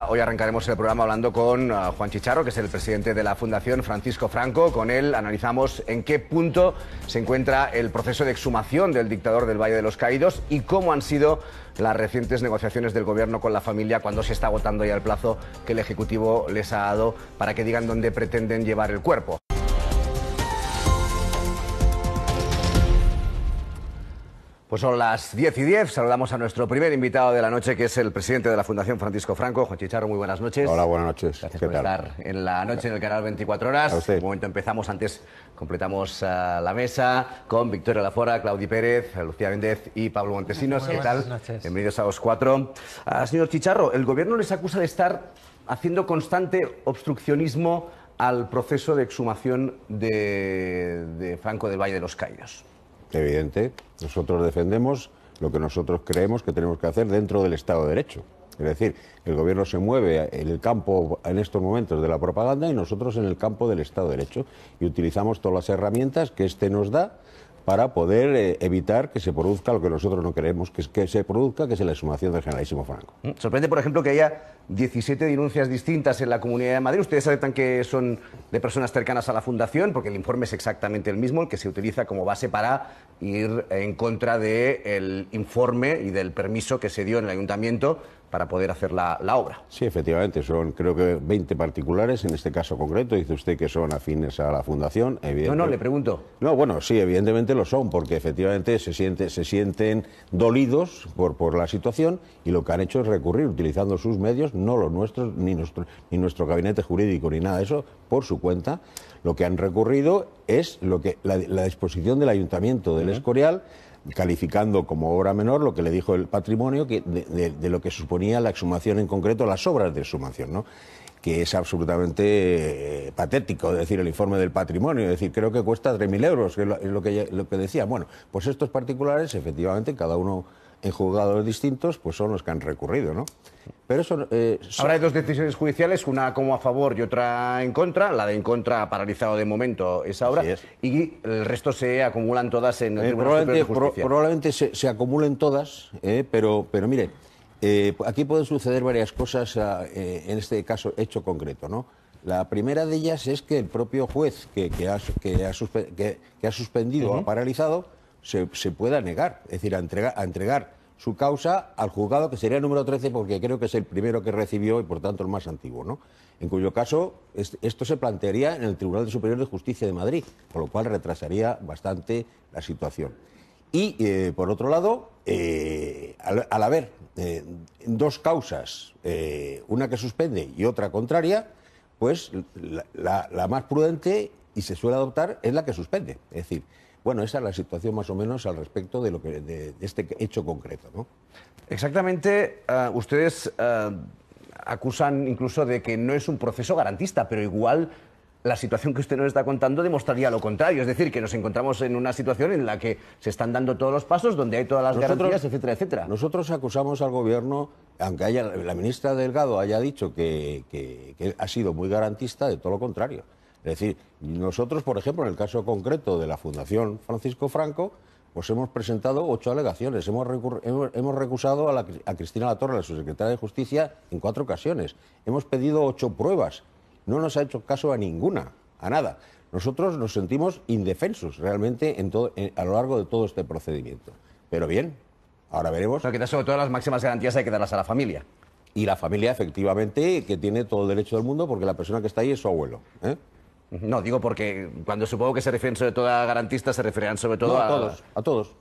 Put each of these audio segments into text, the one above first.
Hoy arrancaremos el programa hablando con Juan Chicharro, que es el presidente de la Fundación Francisco Franco. Con él analizamos en qué punto se encuentra el proceso de exhumación del dictador del Valle de los Caídos y cómo han sido las recientes negociaciones del gobierno con la familia cuando se está agotando ya el plazo que el Ejecutivo les ha dado para que digan dónde pretenden llevar el cuerpo. Pues son las 10:10, saludamos a nuestro primer invitado de la noche, que es el presidente de la Fundación Francisco Franco. Juan Chicharro, muy buenas noches. Hola, buenas noches. Gracias por estar en la noche en el canal 24 Horas. A usted. En un momento empezamos, antes completamos la mesa con Victoria Lafora, Claudi Pérez, Lucía Méndez y Pablo Montesinos. ¿Qué tal? Bienvenidos a los cuatro. Señor Chicharro, el gobierno les acusa de estar haciendo constante obstruccionismo al proceso de exhumación de Franco del Valle de los Caídos. Evidente. Nosotros defendemos lo que nosotros creemos que tenemos que hacer dentro del Estado de Derecho. Es decir, el gobierno se mueve en el campo en estos momentos de la propaganda y nosotros en el campo del Estado de Derecho. Y utilizamos todas las herramientas que este nos da para poder evitar que se produzca lo que nosotros no queremos que se produzca, que es la exhumación del generalísimo Franco. Sorprende, por ejemplo, que haya 17 denuncias distintas en la Comunidad de Madrid. Ustedes aceptan que son de personas cercanas a la Fundación, porque el informe es exactamente el mismo, el que se utiliza como base para ir en contra del informe y del permiso que se dio en el Ayuntamiento para poder hacer la obra. Sí, efectivamente, son creo que 20 particulares, en este caso concreto, dice usted que son afines a la Fundación. No, le pregunto. No, bueno, sí, evidentemente lo son, porque efectivamente se sienten dolidos por la situación y lo que han hecho es recurrir, utilizando sus medios, no los nuestros, ni nuestro gabinete jurídico, ni nada de eso, por su cuenta. Lo que han recurrido es la disposición del Ayuntamiento del Escorial, calificando como obra menor lo que le dijo el patrimonio de lo que suponía la exhumación, en concreto las obras de exhumación, ¿no? Que es absolutamente patético, es decir, el informe del patrimonio, es decir, creo que cuesta 3.000 euros, que es lo que decía. Bueno, pues estos particulares, efectivamente, cada uno en juzgados distintos, pues son los que han recurrido, ¿no? Pero eso... Ahora hay dos decisiones judiciales, una como a favor y otra en contra. La de en contra ha paralizado de momento esa obra y el resto se acumulan todas en el Tribunal Superior de Justicia. Probablemente se acumulen todas, pero mire, aquí pueden suceder varias cosas en este caso hecho concreto, ¿no? La primera de ellas es que el propio juez que ha suspendido o ha paralizado se pueda negar, es decir, a entregar su causa al juzgado, que sería el número 13, porque creo que es el primero que recibió y por tanto el más antiguo, ¿no? En cuyo caso esto se plantearía en el Tribunal Superior de Justicia de Madrid, con lo cual retrasaría bastante la situación. Y por otro lado, al haber dos causas, una que suspende y otra contraria, pues la más prudente y se suele adoptar es la que suspende. Es decir, bueno, esa es la situación más o menos al respecto de este hecho concreto, ¿no? Exactamente, ustedes acusan incluso de que no es un proceso garantista, pero igual la situación que usted nos está contando demostraría lo contrario. Es decir, que nos encontramos en una situación en la que se están dando todos los pasos, donde hay todas las garantías, etcétera, etcétera. Nosotros acusamos al gobierno, aunque la ministra Delgado haya dicho que ha sido muy garantista, de todo lo contrario. Es decir, nosotros, por ejemplo, en el caso concreto de la Fundación Francisco Franco, pues hemos presentado 8 alegaciones. Hemos recusado a Cristina Latorre, la subsecretaria de Justicia, en 4 ocasiones. Hemos pedido 8 pruebas. No nos ha hecho caso a ninguna, a nada. Nosotros nos sentimos indefensos realmente a lo largo de todo este procedimiento. Pero bien, ahora veremos. Pero que sobre todo las máximas garantías hay que darlas a la familia. Y la familia, efectivamente, que tiene todo el derecho del mundo, porque la persona que está ahí es su abuelo, ¿eh? No, digo porque cuando supongo que se refieren sobre todo a garantistas, se referirán sobre todo a todos.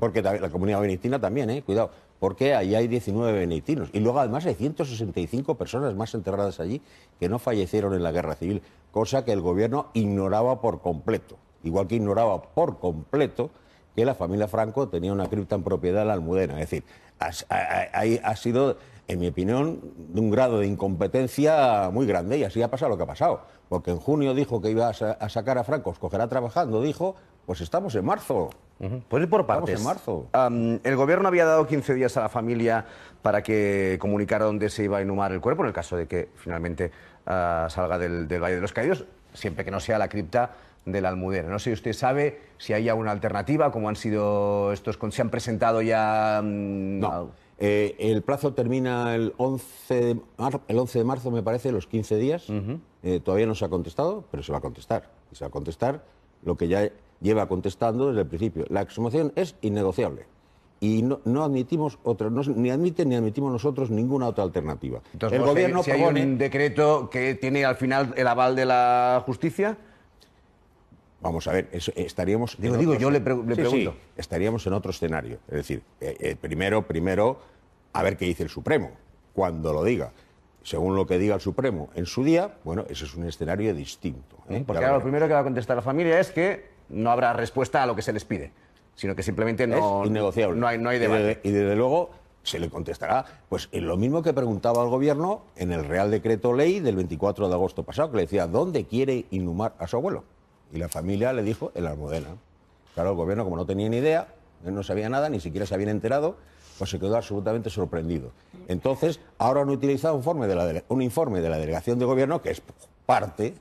Porque la comunidad benedictina también, cuidado, porque ahí hay 19 benedictinos. Y luego además hay 165 personas más enterradas allí que no fallecieron en la guerra civil, cosa que el gobierno ignoraba por completo. Igual que ignoraba por completo que la familia Franco tenía una cripta en propiedad en la Almudena. Es decir, ahí ha sido, en mi opinión, de un grado de incompetencia muy grande, y así ha pasado lo que ha pasado. Porque en junio dijo que iba a sacar a Franco, os cogerá trabajando, dijo, pues estamos en marzo. Pues ir por partes. Estamos en marzo. El gobierno había dado 15 días a la familia para que comunicara dónde se iba a inhumar el cuerpo, en el caso de que finalmente salga del Valle de los Caídos, siempre que no sea la cripta de la Almudena. No sé si usted sabe si hay alguna alternativa, cómo han sido estos, se han presentado ya... No. El plazo termina el 11 de marzo, me parece, los 15 días. Todavía no se ha contestado, pero se va a contestar. Y se va a contestar lo que ya lleva contestando desde el principio. La exhumación es innegociable. Y no admitimos otra, ni admiten ni admitimos nosotros ninguna otra alternativa. Entonces, el gobierno si propone... hay un decreto que tiene al final el aval de la justicia. Vamos a ver, estaríamos... Yo le pregunto. Sí, estaríamos en otro escenario. Es decir, primero, a ver qué dice el Supremo, cuando lo diga. Según lo que diga el Supremo en su día, bueno, ese es un escenario distinto. Porque ahora lo primero que va a contestar la familia es que no habrá respuesta a lo que se les pide, sino que simplemente no... Es innegociable. No hay debate. Y desde luego se le contestará, pues en lo mismo que preguntaba al Gobierno en el Real Decreto Ley del 24 de agosto pasado, que le decía, ¿dónde quiere inhumar a su abuelo? Y la familia le dijo, en la Almudena. Claro, el Gobierno, como no tenía ni idea, él no sabía nada, ni siquiera se habían enterado, pues se quedó absolutamente sorprendido. Entonces, ahora han utilizado un informe de la Delegación de Gobierno, que es parte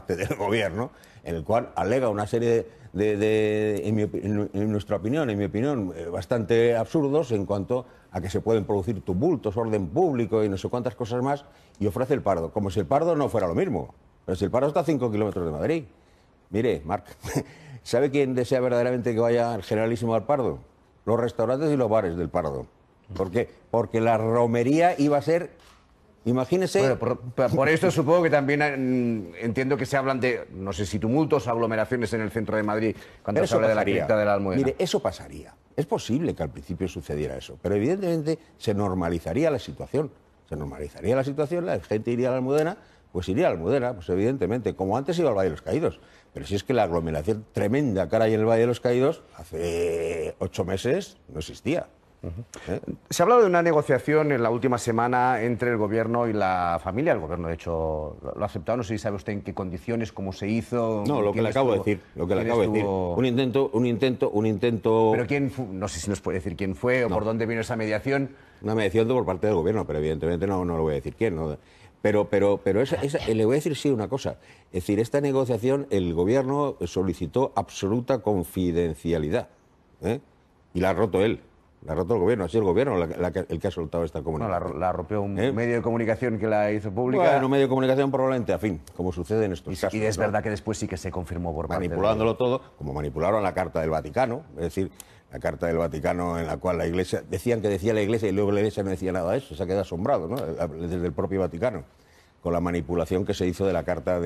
del Gobierno, en el cual alega una serie en nuestra opinión, en mi opinión, bastante absurdos en cuanto a que se pueden producir tumultos, orden público y no sé cuántas cosas más, y ofrece el Pardo, como si el Pardo no fuera lo mismo. Pero si el Pardo está a 5 kilómetros de Madrid. Mire, Marc, ¿sabe quién desea verdaderamente que vaya el Generalísimo al Pardo? Los restaurantes y los bares del Pardo. ¿Por qué? Porque la romería iba a ser... Imagínese... Bueno, por esto supongo que también entiendo que se hablan de, no sé si tumultos o aglomeraciones en el centro de Madrid cuando se habla de la cripta de la Almudena. Mire, eso pasaría. Es posible que al principio sucediera eso, pero evidentemente se normalizaría la situación. Se normalizaría la situación, la gente iría a la Almudena, pues iría a la Almudena, pues evidentemente, como antes iba al Valle de los Caídos. Pero si es que la aglomeración tremenda que hay en el Valle de los Caídos, hace 8 meses no existía. Se ha hablado de una negociación en la última semana entre el Gobierno y la familia. El Gobierno, de hecho, lo ha aceptado. No sé si sabe usted en qué condiciones, cómo se hizo. No, lo que le acabo de decir. Un intento... Pero no sé si nos puede decir quién fue o por dónde vino esa mediación. Una mediación por parte del Gobierno, pero evidentemente no lo voy a decir quién. ¿No? Pero le voy a decir sí una cosa. Es decir, esta negociación el Gobierno solicitó absoluta confidencialidad. Y la ha roto él. La ha roto el Gobierno. Ha sido el Gobierno el que ha soltado esta comunicación. No, la rompió un medio de comunicación que la hizo pública. Bueno, un medio de comunicación probablemente afín, como sucede en estos casos. Y es verdad que después sí que se confirmó por parte manipulándolo todo, como manipularon la Carta del Vaticano. Es decir, la Carta del Vaticano en la cual la Iglesia... Decían que decía la Iglesia y luego la Iglesia no decía nada de eso. Se ha quedado asombrado, ¿no? Desde el propio Vaticano, con la manipulación que se hizo de la Carta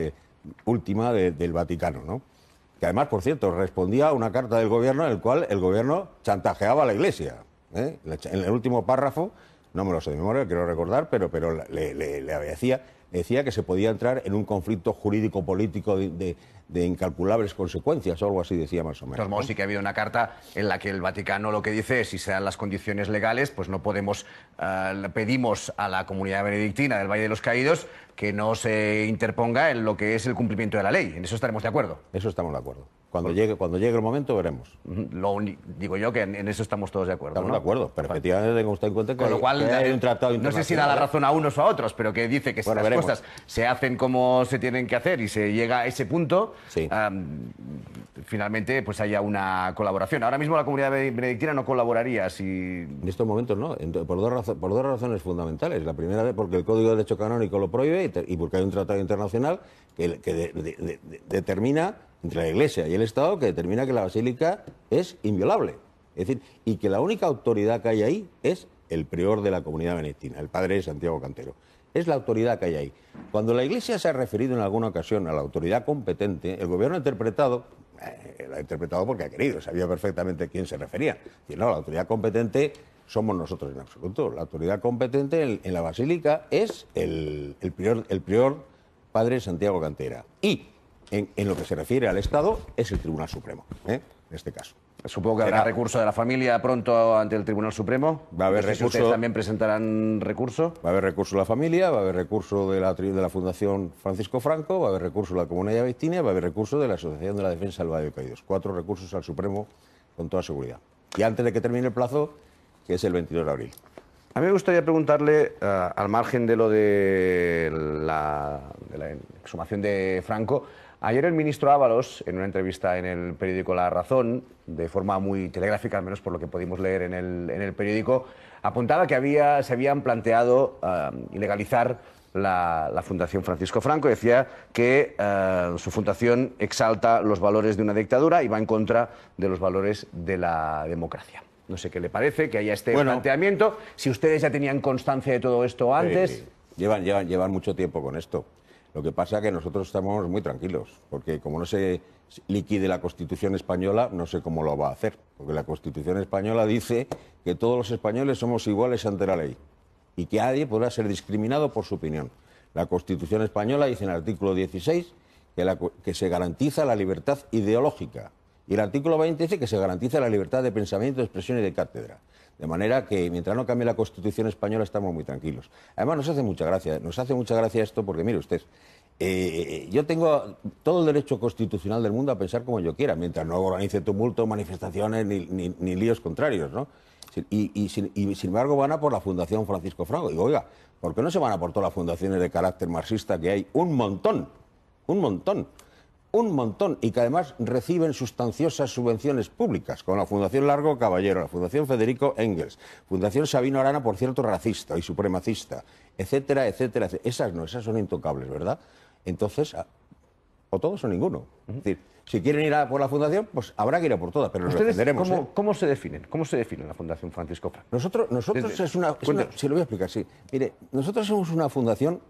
última del Vaticano, ¿no? Que además, por cierto, respondía a una carta del Gobierno en la cual el Gobierno chantajeaba a la Iglesia. En el último párrafo, no me lo sé de memoria, quiero recordar, pero le decía que se podía entrar en un conflicto jurídico-político de incalculables consecuencias, o algo así decía más o menos. Entonces, sí que ha habido una carta en la que el Vaticano lo que dice es, si se dan las condiciones legales, pues no podemos, pedimos a la comunidad benedictina del Valle de los Caídos que no se interponga en lo que es el cumplimiento de la ley. En eso estaremos de acuerdo. Eso estamos de acuerdo. Cuando llegue el momento veremos. Digo yo que en eso estamos todos de acuerdo. Estamos de acuerdo, pero efectivamente tenga usted en cuenta que, con lo cual, hay un tratado internacional. No sé si da la razón a unos o a otros, pero que dice que si las cosas se hacen como se tienen que hacer y se llega a ese punto, sí. Finalmente pues haya una colaboración. Ahora mismo la comunidad benedictina no colaboraría si... En estos momentos no, por dos razones fundamentales. La primera vez porque el Código de Derecho Canónico lo prohíbe y porque hay un tratado internacional que determina, entre la Iglesia y el Estado, que determina que la Basílica es inviolable. Es decir, y que la única autoridad que hay ahí es el prior de la comunidad benedictina, el padre Santiago Cantero. Es la autoridad que hay ahí. Cuando la Iglesia se ha referido en alguna ocasión a la autoridad competente, el Gobierno ha interpretado porque ha querido, sabía perfectamente a quién se refería. Y no, la autoridad competente somos nosotros en absoluto. La autoridad competente en la Basílica es el prior padre Santiago Cantera. Y en lo que se refiere al Estado es el Tribunal Supremo, en este caso. Supongo que habrá recurso de la familia pronto ante el Tribunal Supremo. Va a haber recurso. ¿Ustedes también presentarán recurso? Va a haber recurso de la familia, va a haber recurso de la Fundación Francisco Franco, va a haber recurso de la Comunidad Benedictina, va a haber recurso de la Asociación de la Defensa del Valle de Caídos. 4 recursos al Supremo con toda seguridad. Y antes de que termine el plazo, que es el 22 de abril. A mí me gustaría preguntarle, al margen de lo de la exhumación de Franco, Ayer el ministro Ábalos, en una entrevista en el periódico La Razón, de forma muy telegráfica, al menos por lo que pudimos leer en el periódico, apuntaba que se habían planteado ilegalizar la Fundación Francisco Franco. Decía que su fundación exalta los valores de una dictadura y va en contra de los valores de la democracia. No sé qué le parece que haya este planteamiento. Si ustedes ya tenían constancia de todo esto antes... Llevan mucho tiempo con esto. Lo que pasa es que nosotros estamos muy tranquilos, porque como no se liquide la Constitución española, no sé cómo lo va a hacer, porque la Constitución española dice que todos los españoles somos iguales ante la ley y que nadie podrá ser discriminado por su opinión. La Constitución española dice en el artículo 16 que se garantiza la libertad ideológica y el artículo 20 dice que se garantiza la libertad de pensamiento, de expresión y de cátedra. De manera que mientras no cambie la Constitución española estamos muy tranquilos. Además nos hace mucha gracia esto porque, mire usted, yo tengo todo el derecho constitucional del mundo a pensar como yo quiera, mientras no organice tumultos, manifestaciones ni líos contrarios, ¿no? Y sin embargo van a por la Fundación Francisco Franco. Digo, oiga, ¿por qué no se van a por todas las fundaciones de carácter marxista que hay? Un montón, y que además reciben sustanciosas subvenciones públicas, como la Fundación Largo Caballero, la Fundación Federico Engels, Fundación Sabino Arana, por cierto, racista y supremacista, etcétera, etcétera, etcétera. Esas son intocables, ¿verdad? Entonces, o todos o ninguno. Es decir, si quieren ir a por la Fundación, pues habrá que ir a por todas, pero nos defenderemos. ¿Cómo se definen? ¿Cómo se define la Fundación Francisco Franco? Nosotros sí, lo voy a explicar, sí. Mire, nosotros somos una fundación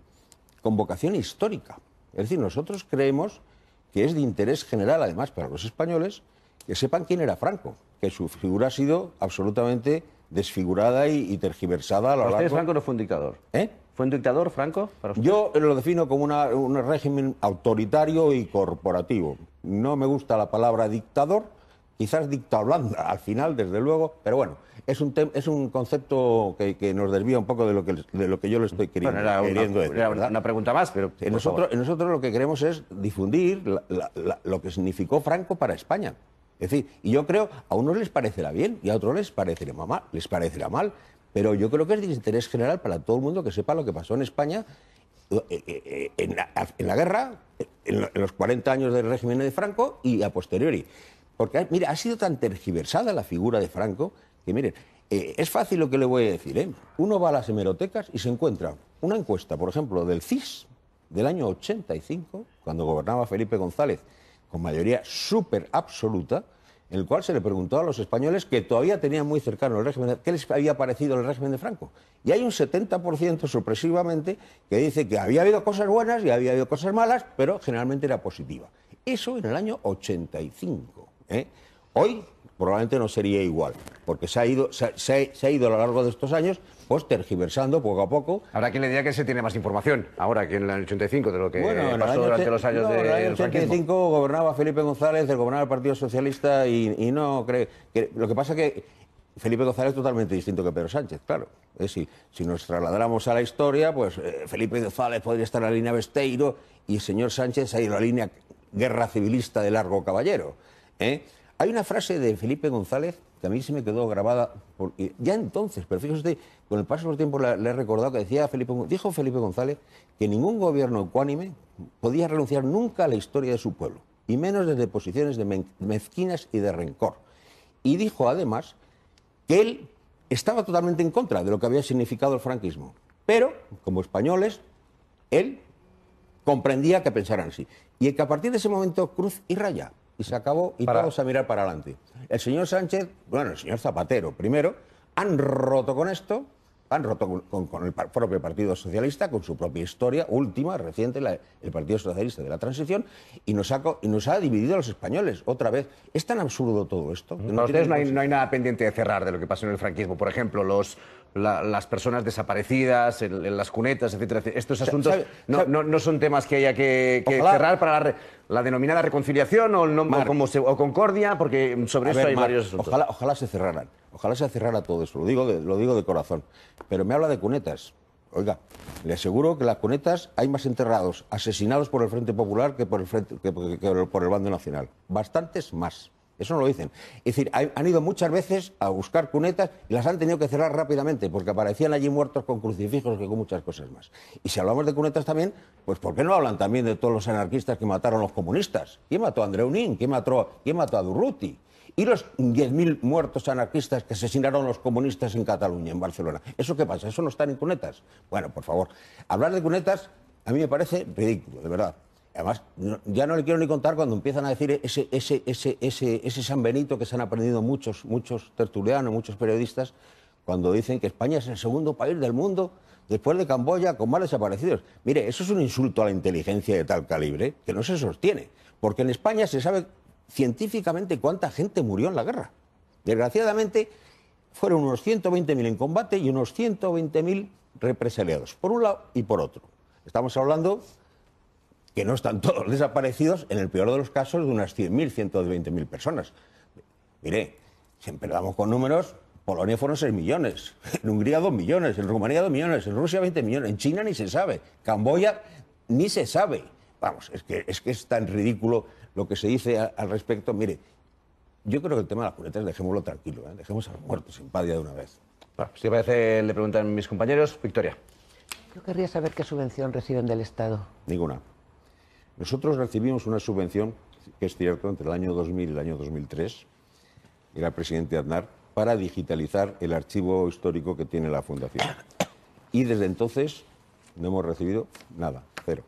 con vocación histórica. Es decir, nosotros creemos que es de interés general, además, para los españoles, que sepan quién era Franco, que su figura ha sido absolutamente desfigurada y tergiversada a lo largo... ¿Para ustedes Franco no fue un dictador? ¿Fue un dictador, Franco, para usted? Yo lo defino como un régimen autoritario y corporativo. No me gusta la palabra dictador, quizás dictablanda al final, desde luego, pero bueno, es un concepto que nos desvía un poco de lo que yo le estoy queriendo decir. Era una pregunta más, pero... Nosotros lo que queremos es difundir lo que significó Franco para España. Es decir, y yo creo, a unos les parecerá bien y a otros les parecerá mal, pero yo creo que es de interés general para todo el mundo que sepa lo que pasó en España en la guerra, en los 40 años del régimen de Franco y a posteriori. Porque, mire, ha sido tan tergiversada la figura de Franco que, miren, es fácil lo que le voy a decir, ¿eh? Uno va a las hemerotecas y se encuentra una encuesta, por ejemplo, del CIS del año 85, cuando gobernaba Felipe González, con mayoría súper absoluta, en el cual se le preguntó a los españoles que todavía tenían muy cercano el régimen, qué les había parecido el régimen de Franco. Y hay un 70% sorpresivamente que dice que había habido cosas buenas y había habido cosas malas, pero generalmente era positiva. Eso en el año 85. Hoy probablemente no sería igual, porque se ha ido a lo largo de estos años pues tergiversando poco a poco. Habrá quien le diga que se tiene más información ahora que en el 85 de lo que pasó durante los años del franquismo. En el 85 gobernaba Felipe González, gobernaba el Partido Socialista y no cree que... Lo que pasa es que Felipe González es totalmente distinto que Pedro Sánchez, claro. Es decir, si nos trasladáramos a la historia, pues Felipe González podría estar en la línea Besteiro y el señor Sánchez ha ido a la línea guerra civilista de Largo Caballero. Hay una frase de Felipe González que a mí se me quedó grabada ya entonces, pero fíjese usted, con el paso del tiempo le he recordado que dijo Felipe González que ningún gobierno ecuánime podía renunciar nunca a la historia de su pueblo, y menos desde posiciones de mezquinas y de rencor. Y dijo además que él estaba totalmente en contra de lo que había significado el franquismo, pero como españoles, él comprendía que pensaran así. Y que a partir de ese momento cruz y raya. Y se acabó y todos a mirar para adelante. El señor Sánchez, el señor Zapatero primero, han roto con esto, han roto con el propio Partido Socialista, con su propia historia última, reciente, el Partido Socialista de la Transición, y nos ha dividido a los españoles otra vez. Es tan absurdo todo esto. Para ustedes no hay nada pendiente de cerrar de lo que pasó en el franquismo. Por ejemplo, las personas desaparecidas en las cunetas, etcétera, etcétera. Estos asuntos no son temas que haya que cerrar para la denominada reconciliación o concordia, porque sobre eso hay varios asuntos. Ojalá se cerraran. Ojalá se cerrara todo eso, lo digo de corazón. Pero me habla de cunetas. Oiga, le aseguro que las cunetas hay más enterrados, asesinados por el Frente Popular que por el bando nacional. Bastantes más. Eso no lo dicen. Es decir, han ido muchas veces a buscar cunetas y las han tenido que cerrar rápidamente porque aparecían allí muertos con crucifijos que con muchas cosas más. Y si hablamos de cunetas también, pues ¿por qué no hablan también de todos los anarquistas que mataron a los comunistas? ¿Quién mató a Andreu Nin? ¿Quién mató a Durruti? ¿Y los 10.000 muertos anarquistas que asesinaron los comunistas en Cataluña, en Barcelona? ¿Eso qué pasa? ¿Eso no están en cunetas? Bueno, por favor, hablar de cunetas a mí me parece ridículo, de verdad. Además, ya no le quiero ni contar cuando empiezan a decir ese San Benito que se han aprendido muchos tertulianos, muchos periodistas, cuando dicen que España es el segundo país del mundo después de Camboya con más desaparecidos. Mire, eso es un insulto a la inteligencia de tal calibre que no se sostiene, porque en España se sabe científicamente cuánta gente murió en la guerra. Desgraciadamente, fueron unos 120.000 en combate y unos 120.000 represaliados, por un lado y por otro. Estamos hablando que no están todos desaparecidos, en el peor de los casos, de unas 100.000, 120.000 personas. Mire, si empezamos con números, Polonia fueron 6 millones, en Hungría 2 millones, en Rumanía 2 millones, en Rusia 20 millones, en China ni se sabe, Camboya ni se sabe. Vamos, es que es tan ridículo lo que se dice al respecto. Mire, yo creo que el tema de las cunetas dejémoslo tranquilo, dejemos a los muertos en paz ya de una vez. Bueno, si te parece, le preguntan mis compañeros. Victoria. Yo querría saber qué subvención reciben del Estado. Ninguna. Nosotros recibimos una subvención, que es cierto, entre el año 2000 y el año 2003, era el presidente Aznar, para digitalizar el archivo histórico que tiene la Fundación. Y desde entonces no hemos recibido nada, cero.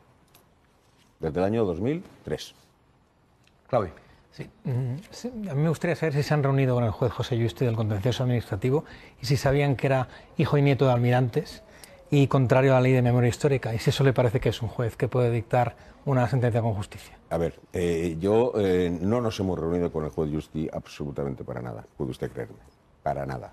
Desde el año 2003. Claudio. Sí. A mí me gustaría saber si se han reunido con el juez José Yuste del Contencioso Administrativo y si sabían que era hijo y nieto de almirantes y contrario a la ley de memoria histórica, y si eso le parece que es un juez que puede dictar una sentencia con justicia. A ver, no nos hemos reunido con el juez Yusti absolutamente para nada, puede usted creerme, para nada.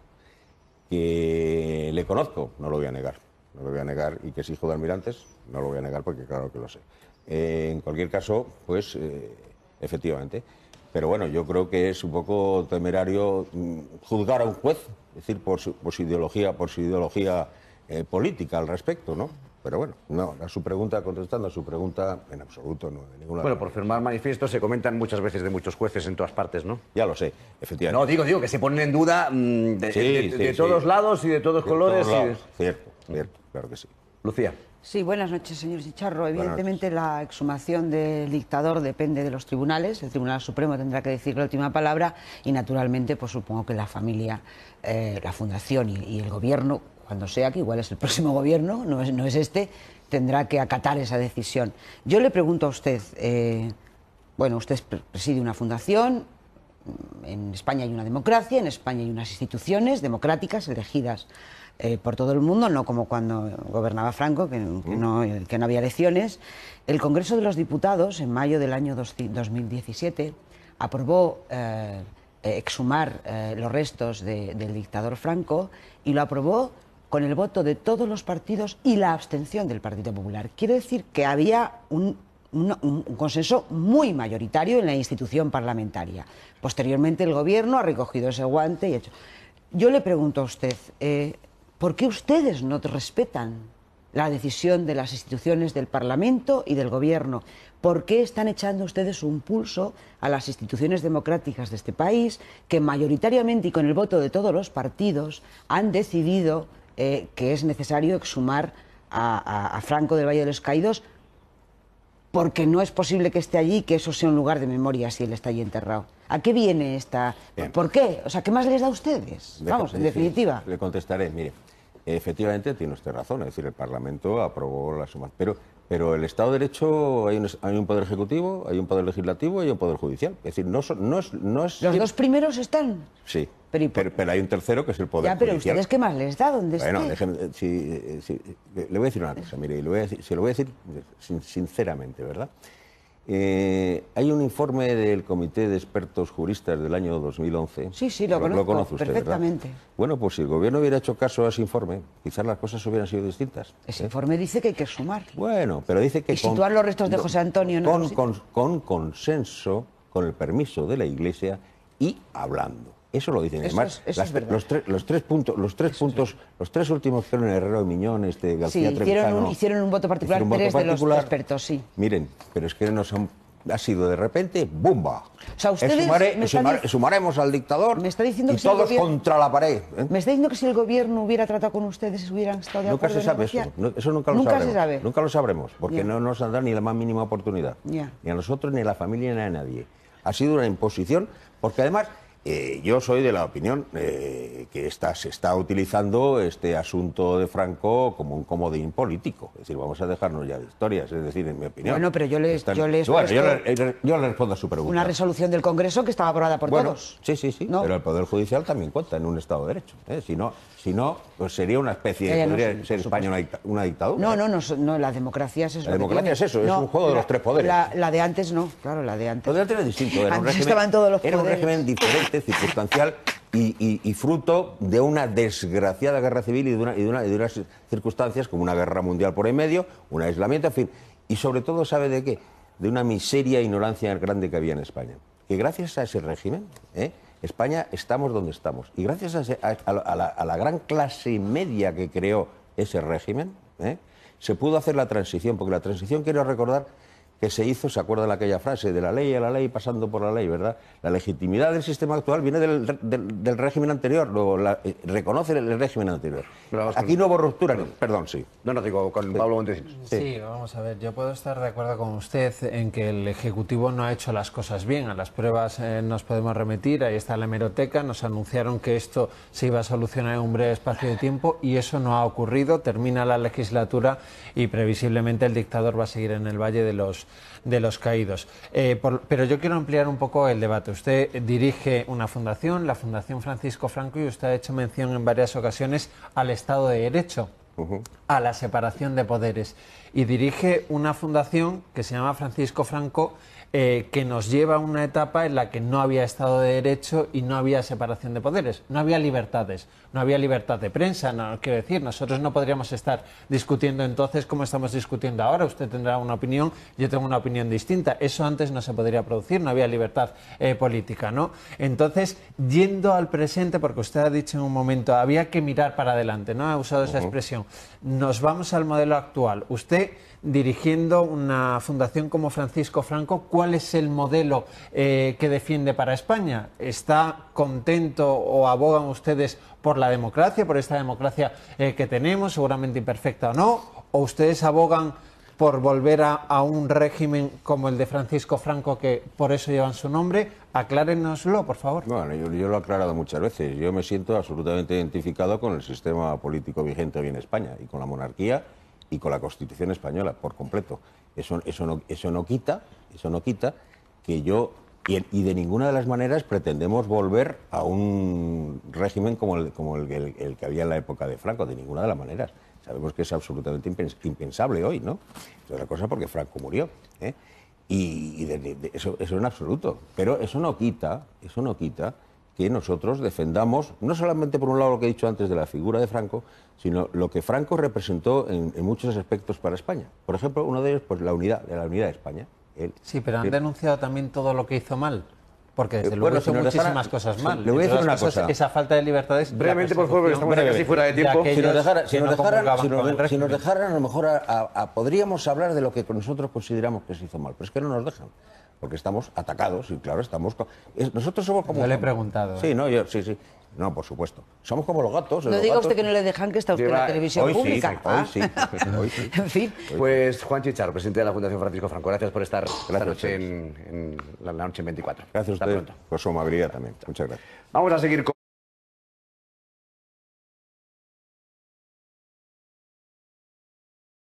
Que le conozco, no lo voy a negar, no lo voy a negar, y que es hijo de almirantes, no lo voy a negar porque claro que lo sé. En cualquier caso, pues, efectivamente. Pero bueno, yo creo que es un poco temerario juzgar a un juez, es decir, por su ideología política al respecto, ¿no? Pero bueno, no, contestando a su pregunta, en absoluto, no, de ninguna. Bueno, por firmar manifiestos se comentan muchas veces de muchos jueces en todas partes, ¿no? Ya lo sé, efectivamente. No, digo que se ponen en duda de todos lados y de todos colores. Cierto, claro que sí. Lucía. Sí, buenas noches, señor Chicharro. Evidentemente la exhumación del dictador depende de los tribunales. El Tribunal Supremo tendrá que decir la última palabra y, naturalmente, pues supongo que la familia, la Fundación y el Gobierno, cuando sea, que igual es el próximo Gobierno, no es este, tendrá que acatar esa decisión. Yo le pregunto a usted, bueno, usted preside una fundación, en España hay una democracia, en España hay unas instituciones democráticas elegidas por todo el mundo, no como cuando gobernaba Franco, que no había elecciones. El Congreso de los Diputados, en mayo del año 2017, aprobó exhumar los restos del dictador Franco y lo aprobó con el voto de todos los partidos y la abstención del Partido Popular. Quiere decir que había un consenso muy mayoritario en la institución parlamentaria. Posteriormente el Gobierno ha recogido ese guante y hecho. Yo le pregunto a usted, ¿por qué ustedes no respetan la decisión de las instituciones del Parlamento y del Gobierno? ¿Por qué están echando ustedes un pulso a las instituciones democráticas de este país que mayoritariamente y con el voto de todos los partidos han decidido que es necesario exhumar a Franco del Valle de los Caídos, porque no es posible que esté allí, que eso sea un lugar de memoria si él está allí enterrado? ¿A qué viene esta...? Bien. ¿Por qué? O sea, ¿qué más les da a ustedes? Vamos, en definitiva. Le contestaré, mire, efectivamente tiene usted razón, es decir, el Parlamento aprobó la suma, pero el Estado de Derecho hay un poder ejecutivo, hay un poder legislativo y hay un poder judicial. Es decir, no es... ¿Los dos primeros están? Sí. Pero hay un tercero que es el poder judicial. Ya, pero ¿ustedes qué más les da? ¿Dónde está? Bueno, le voy a decir una cosa, mire, se lo voy a decir sinceramente, ¿verdad? Hay un informe del Comité de Expertos Juristas del año 2011. Sí, lo conozco, conoce usted, perfectamente. ¿verdad? Bueno, pues si el Gobierno hubiera hecho caso a ese informe, quizás las cosas hubieran sido distintas. Ese informe dice que hay que sumar. Bueno, pero dice que... Y situar los restos de José Antonio... Con consenso, con el permiso de la Iglesia y hablando. Eso lo dicen. Además, los tres últimos que eran Herrero y Miñón, García Trevijano, hicieron un voto particular, tres de los expertos, sí. Miren, pero es que nos han ha sido de repente, ¡bumba! O sea, ustedes sumaremos al dictador me está diciendo y que si el todos gobierno, contra la pared. ¿Me está diciendo que si el gobierno hubiera tratado con ustedes hubieran estado de Nunca acuerdo se sabe en negociar? eso nunca lo Nunca sabremos. se sabe. Nunca lo sabremos, porque Ya. no nos han dado ni la más mínima oportunidad. Ya. Ni a nosotros, ni a la familia, ni a nadie. Ha sido una imposición, porque además yo soy de la opinión que se está utilizando este asunto de Franco como un comodín político. Es decir, vamos a dejarnos ya de historias, es decir, en mi opinión. Bueno, pero yo le he Bueno, yo le respondo a su pregunta. una resolución del Congreso que estaba aprobada por todos. Sí, ¿No? pero el Poder Judicial también cuenta en un Estado de Derecho. Si no, pues sería una especie, podría ser España una dictadura. No, la democracia es eso. La democracia es eso, es un juego de los tres poderes. La de antes no, claro, la de antes. Lo de antes era distinto, era un Antes régimen, estaban todos los era un poderes. régimen diferente, circunstancial y fruto de una desgraciada guerra civil y de unas circunstancias como una guerra mundial por en medio, un aislamiento, en fin. Y sobre todo, ¿sabe de qué? De una miseria e ignorancia grande que había en España. Que gracias a ese régimen, España estamos donde estamos. Y gracias a la gran clase media que creó ese régimen, se pudo hacer la transición, porque la transición, quiero recordar, que se hizo, ¿se acuerdan de aquella frase? De la ley a la ley, pasando por la ley, ¿verdad? La legitimidad del sistema actual viene del régimen anterior, reconoce el régimen anterior. Aquí no hubo ruptura. Perdón, sí. No, digo, con Pablo Montesinos. Sí, vamos a ver, yo puedo estar de acuerdo con usted en que el Ejecutivo no ha hecho las cosas bien. A las pruebas nos podemos remitir, ahí está la hemeroteca, nos anunciaron que esto se iba a solucionar en un breve espacio de tiempo y eso no ha ocurrido. Termina la legislatura y previsiblemente el dictador va a seguir en el Valle de los Caídos. Pero yo quiero ampliar un poco el debate. Usted dirige una fundación, la Fundación Francisco Franco, y usted ha hecho mención en varias ocasiones al Estado de Derecho, a la separación de poderes. Y dirige una fundación que se llama Francisco Franco, que nos lleva a una etapa en la que no había Estado de Derecho y no había separación de poderes, no había libertades, no había libertad de prensa, no, quiero decir, nosotros no podríamos estar discutiendo entonces como estamos discutiendo ahora. Usted tendrá una opinión, yo tengo una opinión distinta, eso antes no se podría producir, no había libertad política, ¿no? Entonces, yendo al presente, porque usted ha dicho en un momento, había que mirar para adelante, ¿no? Ha usado esa expresión. Nos vamos al modelo actual. Usted, dirigiendo una fundación como Francisco Franco, ¿cuál es el modelo que defiende para España? ¿Está contento o abogan ustedes por la democracia, por esta democracia que tenemos, seguramente imperfecta o no? ¿O ustedes abogan por volver a un régimen como el de Francisco Franco, que por eso llevan su nombre? Aclárenoslo, por favor. Bueno, yo lo he aclarado muchas veces. Yo me siento absolutamente identificado con el sistema político vigente hoy en España y con la monarquía y con la Constitución española por completo. Eso no quita que yo y de ninguna de las maneras pretendemos volver a un régimen como el que había en la época de Franco, de ninguna de las maneras. Sabemos que es absolutamente impensable hoy, ¿no? Es otra cosa porque Franco murió, y eso en absoluto. Pero eso no quita que nosotros defendamos, no solamente por un lado lo que he dicho antes de la figura de Franco, sino lo que Franco representó en muchos aspectos para España. Por ejemplo, uno de ellos, pues la unidad de España. Sí, pero han denunciado también todo lo que hizo mal. Porque desde luego hizo muchísimas cosas mal. Le voy a decir una cosa. Esa falta de libertades. Brevemente, por favor, porque estamos casi fuera de tiempo. Si nos dejaran, a lo mejor podríamos hablar de lo que nosotros consideramos que se hizo mal. Pero es que no nos dejan. Porque estamos atacados y, claro, nosotros somos como... Yo le he preguntado. Sí, sí. No, por supuesto. Somos como los gatos. No diga usted que no le dejan, que está usted en la televisión pública. Hoy sí. En fin. Pues Juan Chicharro, presidente de la Fundación Francisco Franco, gracias por estar esta noche en la noche en 24. Gracias a Hasta ustedes pronto. por su amabilidad también. Muchas gracias. Vamos a seguir con...